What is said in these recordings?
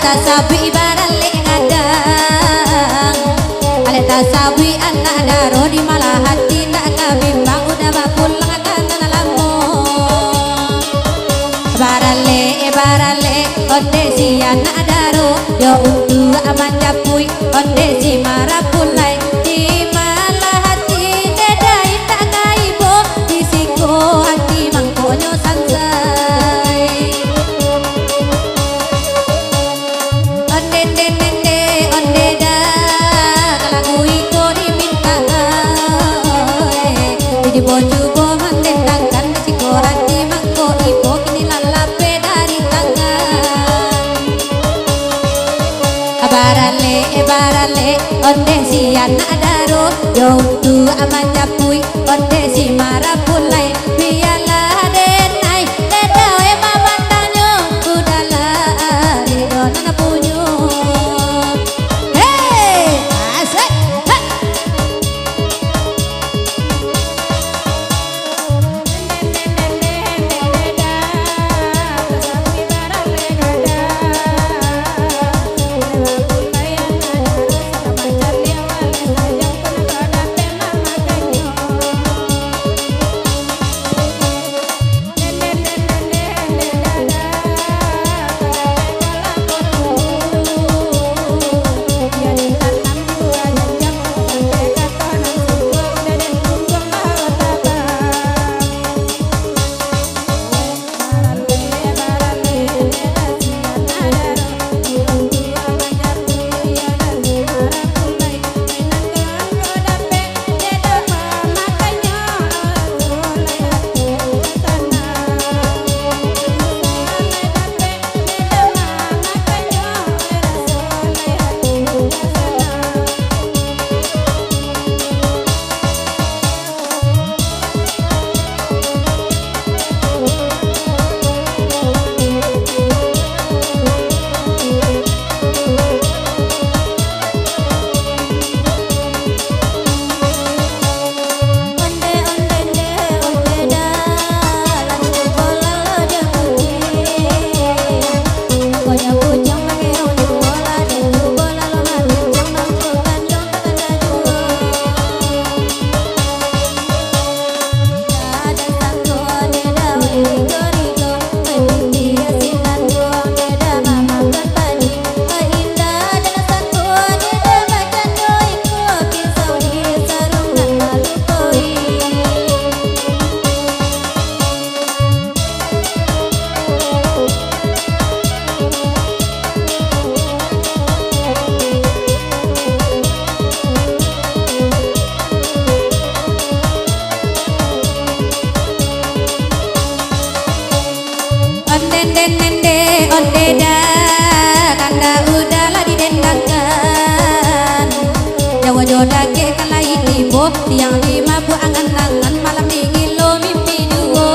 tasabi baralle ngadang ale tasabi anak daro di malah hati tak kabimbang udah bapulang akan lamu baralle onde si anak daro yo untu aman japui onde si marapulai di malah hati dedai tak kaibo di siko hati mangkonyo sansai onde da lagu iko diminta di boju bo mandendangkan si koran di mangko ibo kini lalape dari tangan barale onde si anak daro yo tu aman japui onde si marapulai biarlah denai dedao mama tanyo udahlah rido nana punyo hey asik onde da kanda udahlah didendangkan Jawa jodake kalai tibo tiang lima bu angan-angan malam dingin lo mimpi duo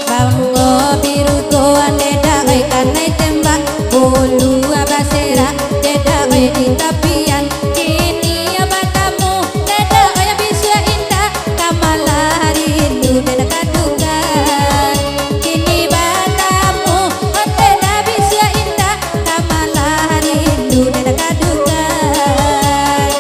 banggo biru ko ande da oi kanai tembak bolu abasera deda oi di tapian kini abatamu deda oi bisa indah kamalah rindu deda kadukan kini batamu deda bisa indah kamalah rindu deda kadukan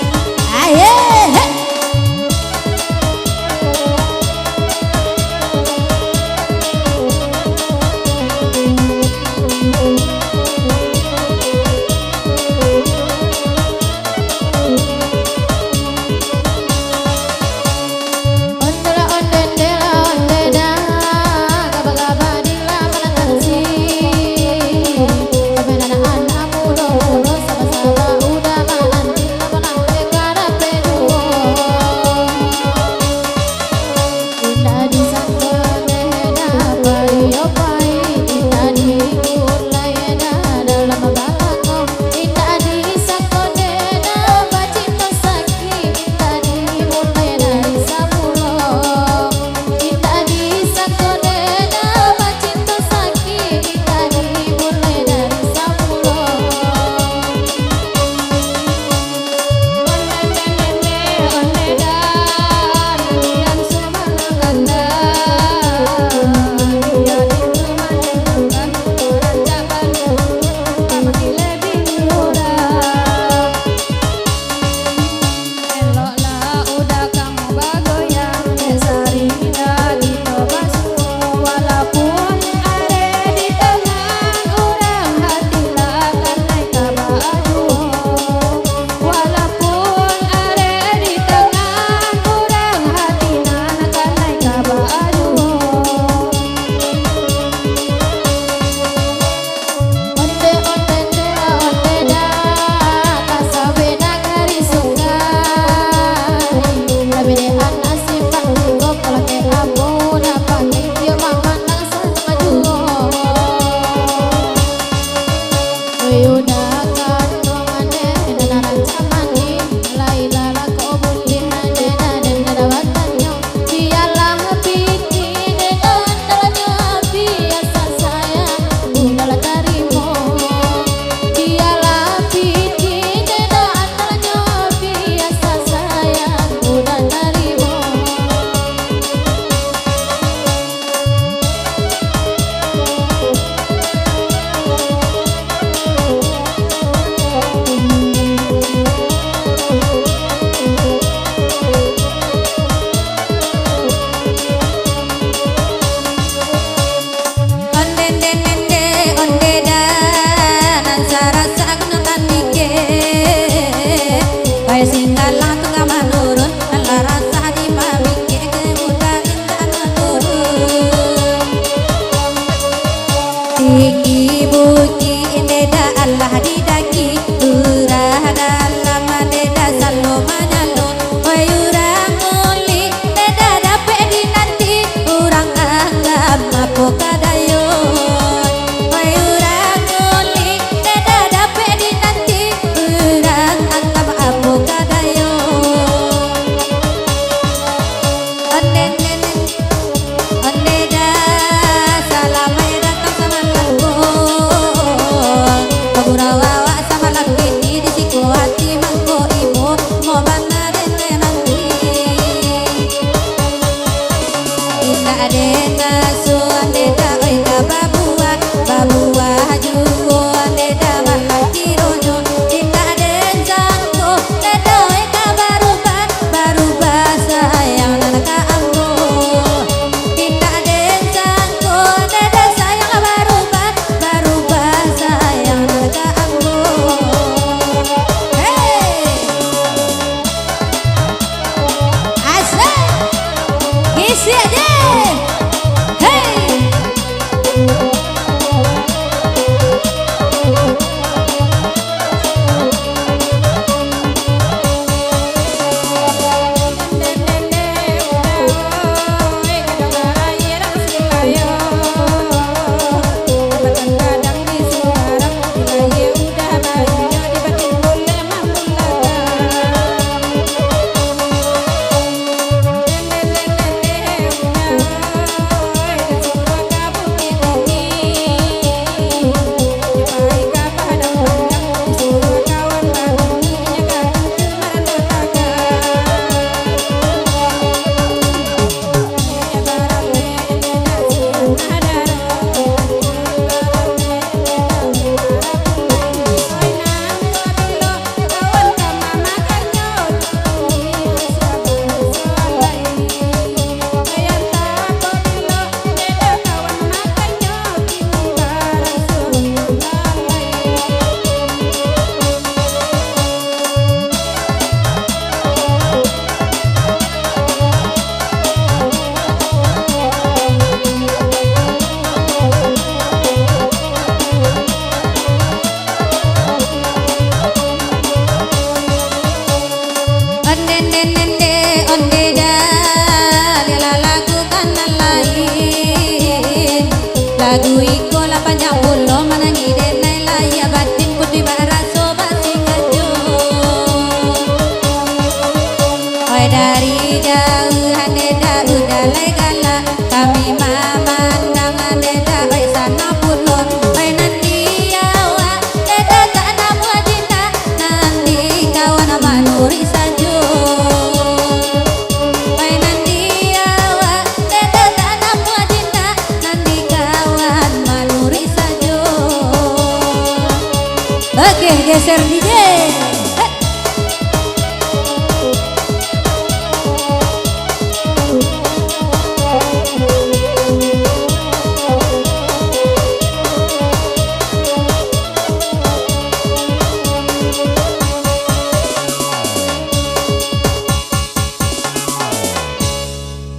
lagu iko la panjang pulo manangi denai laya batin putih baraso basi kajo. Oi dari jauh haneda udalai gala kami memandang haneda oi sana pulo oi nanti awa deda sana muadina nanti kawan manuri sajo. Oke, geser DJ.